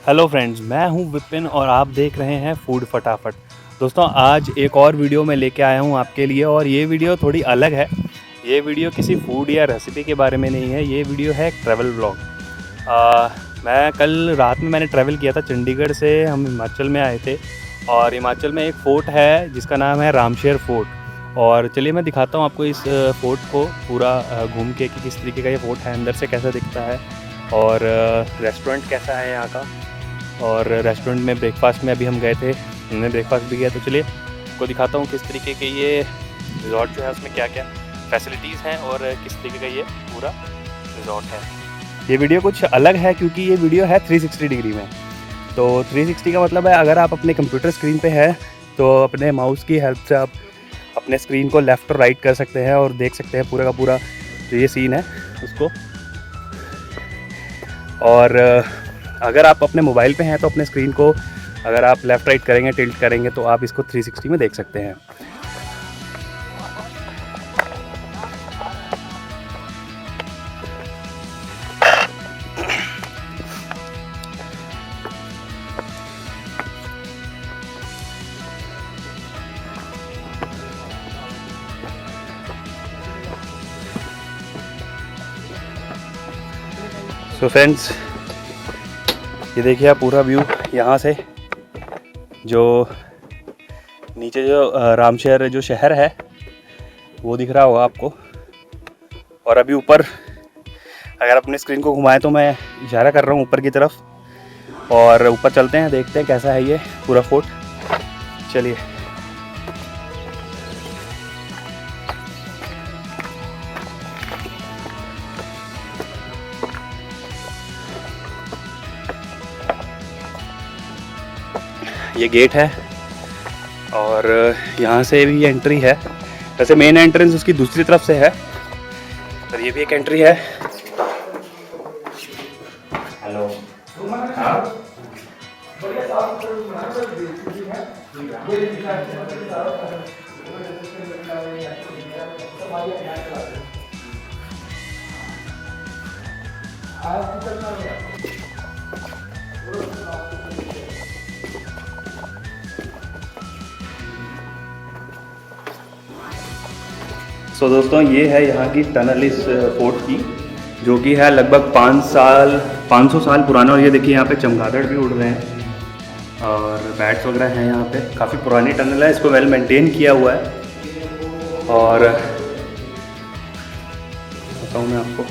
Hello friends, मैं हूं विपिन और आप देख रहे हैं फूड फटाफट। दोस्तों, आज एक और वीडियो मैं लेके आया हूं आपके लिए और ये वीडियो थोड़ी अलग है। ये वीडियो किसी फूड या रेसिपी के बारे में नहीं है, ये वीडियो है एक ट्रैवल व्लॉग। मैं कल रात में मैंने ट्रैवल किया था। चंडीगढ़ से हम हिमाचल में आए थे और हिमाचल में एक फ़ोर्ट है जिसका नाम है रामशेर फ़ोर्ट। और चलिए मैं दिखाता हूँ आपको इस फ़ोर्ट को पूरा घूम के कि किस तरीके का ये फ़ोर्ट है, अंदर से कैसा दिखता है और रेस्टोरेंट कैसा है यहाँ का। और रेस्टोरेंट में ब्रेकफास्ट में अभी हम गए थे, हमने ब्रेकफास्ट भी किया। तो चलिए आपको दिखाता हूँ किस तरीके के ये रिज़ॉर्ट जो है उसमें क्या क्या फैसिलिटीज़ हैं और किस तरीके का ये पूरा रिज़ॉर्ट है। ये वीडियो कुछ अलग है क्योंकि ये वीडियो है 360 डिग्री में। तो 360 का मतलब है अगर आप अपने कंप्यूटर स्क्रीन पे है तो अपने माउस की हेल्प से आप अपने स्क्रीन को लेफ़्ट और राइट कर सकते हैं और देख सकते हैं पूरा का पूरा जो ये सीन है उसको। और अगर आप अपने मोबाइल पे हैं तो अपने स्क्रीन को अगर आप लेफ़्ट राइट करेंगे, टिल्ट करेंगे तो आप इसको 360 में देख सकते हैं। सो फ्रेंड्स, ये देखिए आप पूरा व्यू यहाँ से, जो नीचे जो रामशहर जो शहर है वो दिख रहा होगा आपको। और अभी ऊपर अगर अपने स्क्रीन को घुमाएं तो मैं इशारा कर रहा हूँ ऊपर की तरफ और ऊपर चलते हैं, देखते हैं कैसा है ये पूरा फोर्ट। चलिए। ये गेट है और यहाँ से भी एंट्री है। वैसे मेन एंट्रेंस उसकी दूसरी तरफ से है पर ये भी एक एंट्री है। हेलो। सो दोस्तों, ये है यहाँ की टनल इस फोर्ट की, जो कि है लगभग 500 साल पुराना। और ये देखिए यहाँ पे चमगादड़ भी उड़ रहे हैं और बैट्स वगैरह हैं यहाँ पे। काफ़ी पुरानी टनल है, इसको वेल मेंटेन किया हुआ है। और बताऊँ मैं आपको,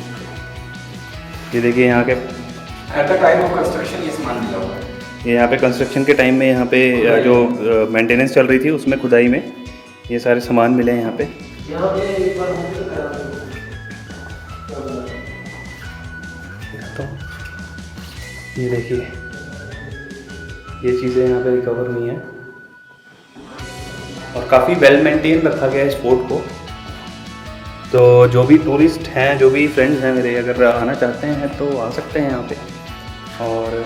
ये देखिए यहाँ के at the time of construction ये सामान मिला हुआ है। ये यहाँ पे कंस्ट्रक्शन के टाइम में यहाँ पे जो मेंटेनेंस चल रही थी उसमें खुदाई में ये सारे सामान मिले हैं यहाँ पे। ये देखिए ये चीज़ें यहाँ पे रिकवर हुई हैं और काफ़ी वेल मेंटेन रखा गया है इस फोर्ट को। तो जो भी टूरिस्ट हैं, जो भी फ्रेंड्स हैं मेरे, अगर आना चाहते हैं तो आ सकते हैं यहाँ पे और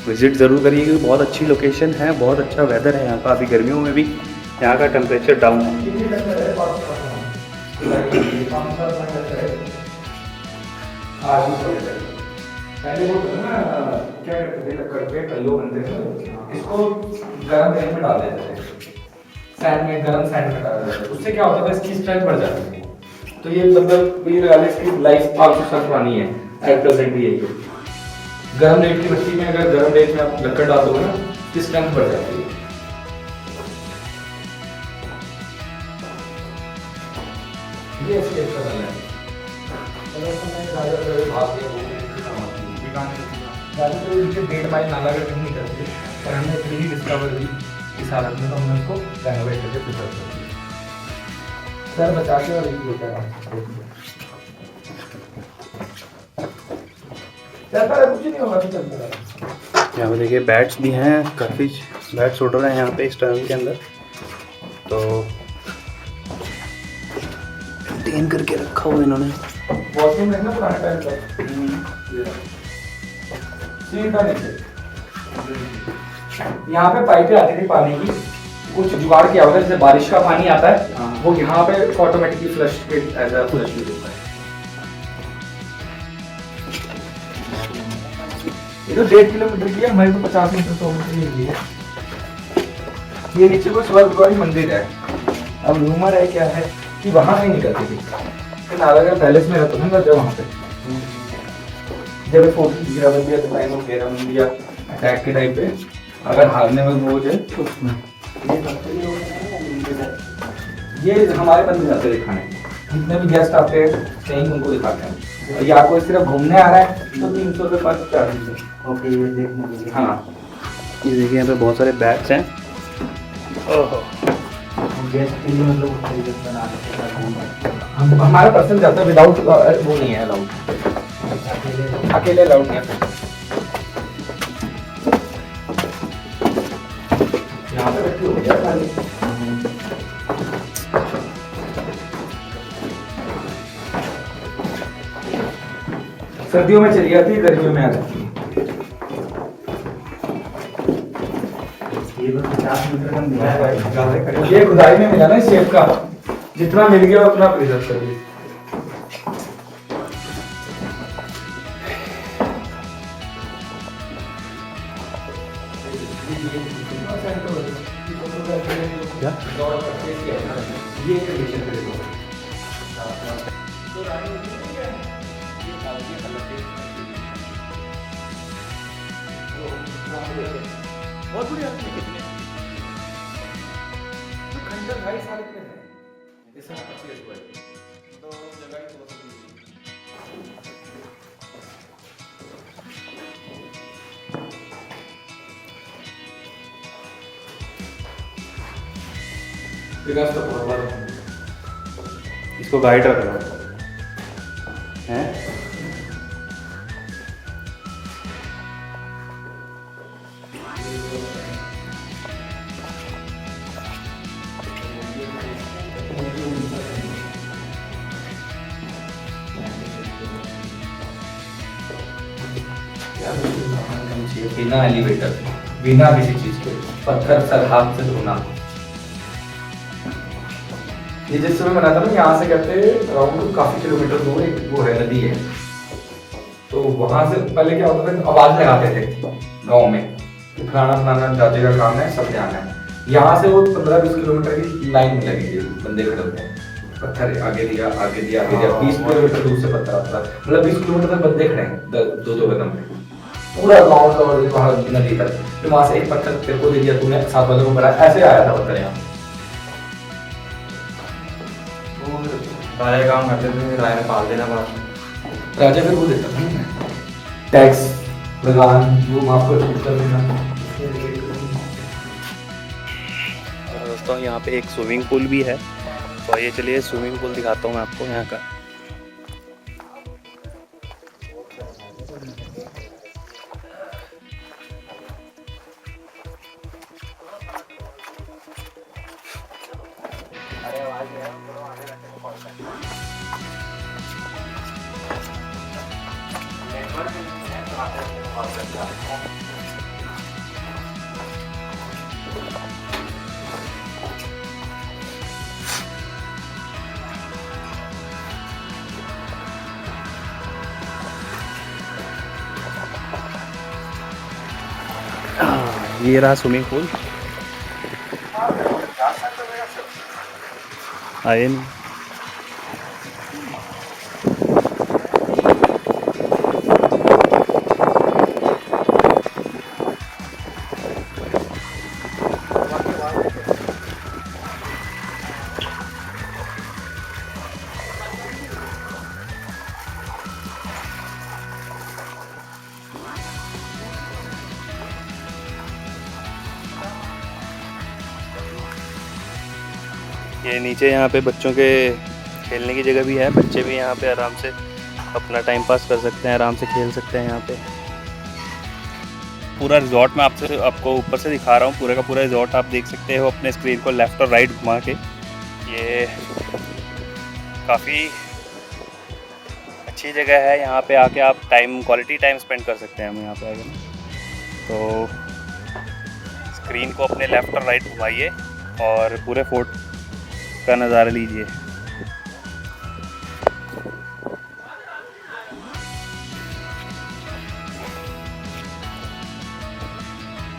विज़िट ज़रूर करिए क्योंकि बहुत अच्छी लोकेशन है, बहुत अच्छा वेदर है यहाँ का। अभी गर्मियों में भी यहाँ का टेम्परेचर डाउन है। पहले वो ना क्या करते थे, लकड़ पे कल्लो बनते थे, इसको गर्म तेल में डाल देते थे, सैंड में, गर्म सैंड में डाल देते थे। उससे क्या होता था, इसकी स्ट्रेंथ बढ़ जाती थी। तो ये मतलब ये लगा ले इसकी लाइफ 500 साल पुरानी है। एट प्रेजेंट भी यही है। गर्म रेत की भट्टी में अगर गर्म रेत में आप लकड़ डाल दोगे ना, इसकी स्ट्रेंथ बढ़ जाती है। ये इसके टनल है। डेढ़ माइल नाला का कहीं नहीं करते, पर हमने इतनी ही डिस्कवर की इस हालत में, तो हमने उसको रेनोवेट करके प्रिफर कर दिया। सर बचा के और एक लेकर कुछ नहीं होगा, चलता। यहाँ पे देखिए बैट्स भी हैं, काफ़ी बैट्स उड़ रहे हैं यहाँ पे इस टनल के अंदर। तो मेंटेन करके रखा हुआ इन्होंने। वॉशरूम देखना पुराने टाइम का। यहाँ पे पाइपें आती थी पानी की, कुछ जुगाड़ किया होता है, जैसे बारिश का पानी आता है वो यहाँ पे automatically flush as a flush use होता है। ये तो 1.5 किलोमीटर की है, हमारी तो 50 मीटर 100 मीटर की है। ये नीचे कोई स्वर्ग गौरी मंदिर है। अब रूमर है क्या है कि वहां नहीं निकलती थी, नालागढ़ पैलेस में रहता था ना जब, वहां पे जब फोर्ट गिराबंदी टाइम ऑफ घेराबंदी या अटैक के टाइम पे अगर हारने में वो है तो उसमें ये हमारे बंद जाते हैं दिखाने, जितने भी गेस्ट आते हैं कहीं उनको दिखाते हैं। और या कोई सिर्फ घूमने आ रहा है तो 300 रुपये पर चार्ज है। ओके, ये देखने के लिए। हाँ, ये देखिए यहाँ पे बहुत सारे बैग्स हैं। ओहो, गेस्ट के लिए मतलब उस तरीके से बना देते हैं। हमारा पर्सन जाता है विदाउट, वो नहीं है अलाउड, अकेले अलाउड नहीं है। यहाँ पे बैठी हो गया खाली। सर्दियों में चली जाती है, गर्मियों में आ जाती है। ये 50 मीटर का मिला है भाई। ये खुदाई में मिला ना इस शेप का, जितना मिल गया उतना प्रिजर्व करिए। क्या? ये कंडीशन है। बहुत बढ़िया कितने तो खंडर भाई साल में है इस समय 25 हुआ तो जगह ही तो विकास तो बहुत बड़ा इसको गाइड रखना है। बिना एलिवेटर, बिना किसी चीज के पत्थर सर हाथ से धोना। ये जिस समय बना था ना, यहाँ से कहते अराउंड काफी किलोमीटर दूर एक वो है, नदी है, तो वहां से पहले क्या होता था, आवाज लगाते थे गांव में कि फलाना फलाना दादी का काम है, सब ध्यान है। यहाँ से वो 15-20 किलोमीटर की लाइन में लगी थी, बंदे खड़े होते हैं, पत्थर आगे दिया आगे दिया आगे दिया, 20 किलोमीटर दूर से पत्थर आता, मतलब 20 किलोमीटर तक बंदे खड़े हैं, दो कदम पे, पूरा गाँव का वहां नदी तक। फिर वहां से एक पत्थर तेरे को दे दिया तूने, 7 बंदों को बढ़ाया, ऐसे आया था पत्थर यहाँ। राजा काम करते थे, राजा ने पाल देना बात। राजा फिर वो देता था टैक्स, लगान, वो माफ कर देना। दोस्तों यहाँ पे एक स्विमिंग पूल भी है, तो ये चलिए स्विमिंग पूल दिखाता हूँ मैं आपको यहाँ का। ये रहा स्विमिंग पूल। आए नहीं। ये नीचे यहाँ पे बच्चों के खेलने की जगह भी है, बच्चे भी यहाँ पे आराम से अपना टाइम पास कर सकते हैं, आराम से खेल सकते हैं यहाँ पे। पूरा रिजॉर्ट मैं आपको ऊपर से दिखा रहा हूँ, पूरा का पूरा रिजॉर्ट आप देख सकते हो अपने स्क्रीन को लेफ़्ट और राइट घुमा के। ये काफ़ी अच्छी जगह है, यहाँ पे आके आप क्वालिटी टाइम स्पेंड कर सकते हैं। हम यहाँ पे आगे तो स्क्रीन को अपने लेफ़्ट और राइट घुमाइए और पूरे फोर्ट का नज़ारा लीजिए।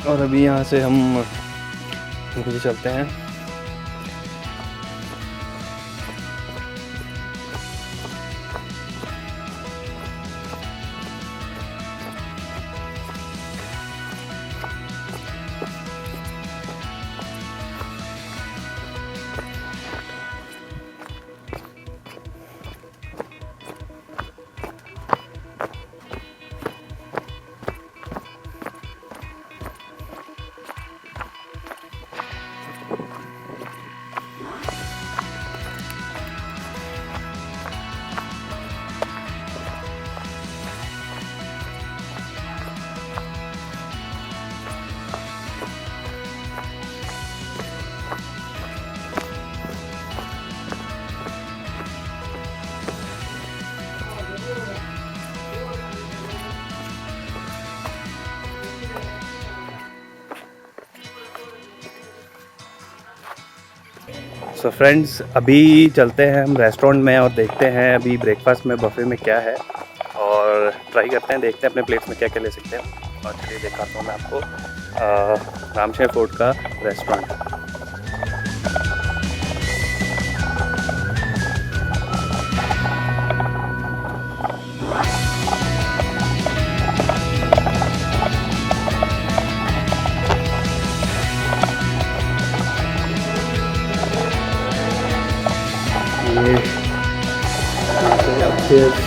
और अभी यहाँ से हम नीचे चलते हैं। सो फ्रेंड्स, अभी चलते हैं हम रेस्टोरेंट में और देखते हैं अभी ब्रेकफास्ट में बफे में क्या है, और ट्राई करते हैं, देखते हैं अपने प्लेट्स में क्या क्या ले सकते हैं। और चलिए दिखाता हूँ मैं आपको रामशय फोर्ट का रेस्टोरेंट। Upstairs.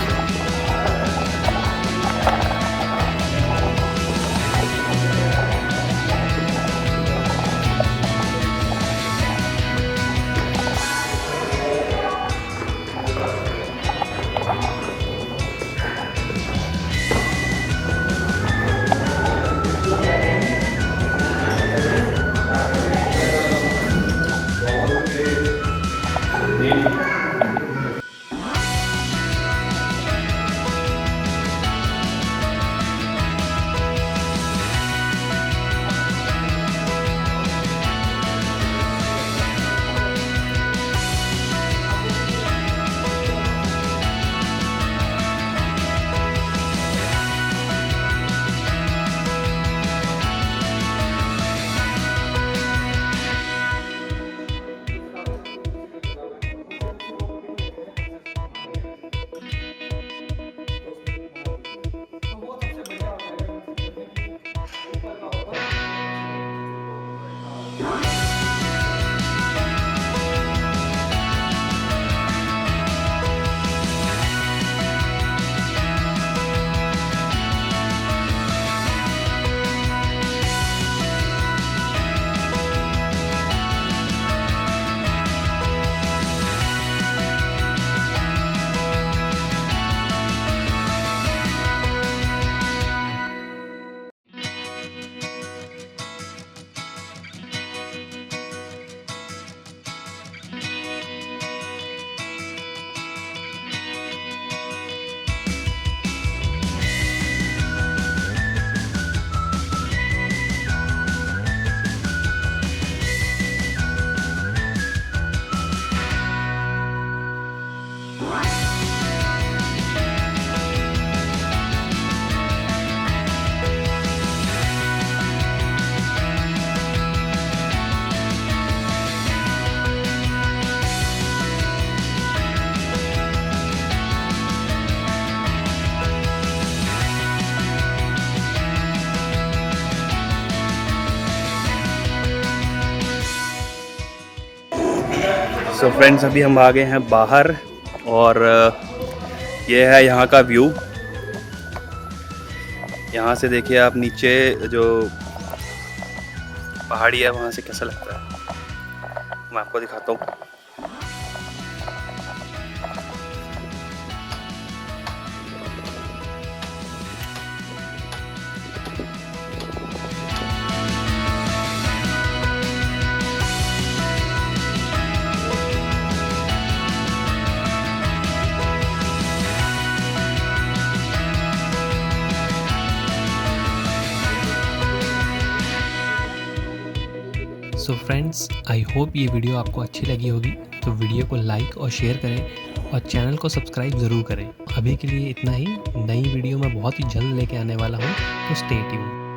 सो फ्रेंड्स, अभी हम आ गए हैं बाहर और ये है यहाँ का व्यू। यहाँ से देखिए आप नीचे जो पहाड़ी है वहाँ से कैसा लगता है, मैं आपको दिखाता हूँ। सो फ्रेंड्स, आई होप ये वीडियो आपको अच्छी लगी होगी, तो वीडियो को लाइक और शेयर करें और चैनल को सब्सक्राइब ज़रूर करें। अभी के लिए इतना ही। नई वीडियो मैं बहुत ही जल्द लेके आने वाला हूँ, तो स्टे ट्यून्ड।